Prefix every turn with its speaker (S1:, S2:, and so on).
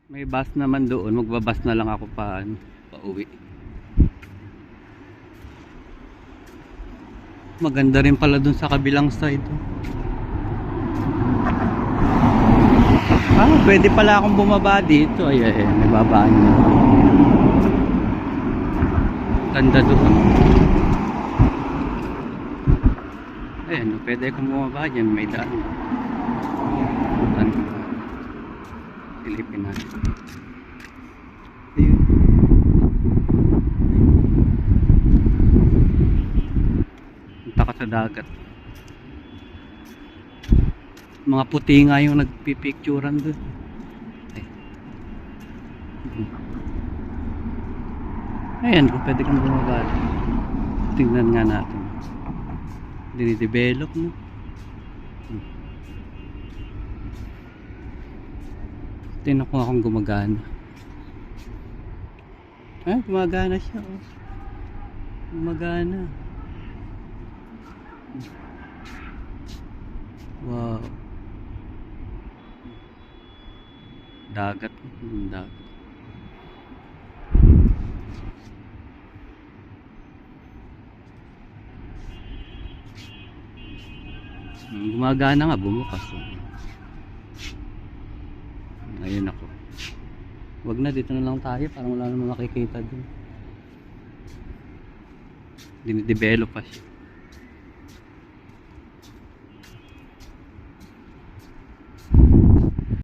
S1: May bus naman doon, magbabas na lang ako pauwi. Maganda rin pala doon sa kabilang side. Pwede pala akong bumaba dito. Ay, may babaan na. Ganda doon. Ayan, pwede akong bumaba dyan. May daan. Silipin natin. Ayun. Punta ka sa dagat. Mga puti nga yung nagpipicturan doon. Ayan, kung pwede kang bumaba. Tingnan nga natin. Dinidevelop, no? Tingnan ko akong gumagana. Gumagana siya, oh. Gumagana. Wow. Dagat. Dagat. Gumagana nga, bumukas. Ayun ako. Wag na, dito na lang tayo. Parang wala naman makikita dun. Dinidevelop pa siya.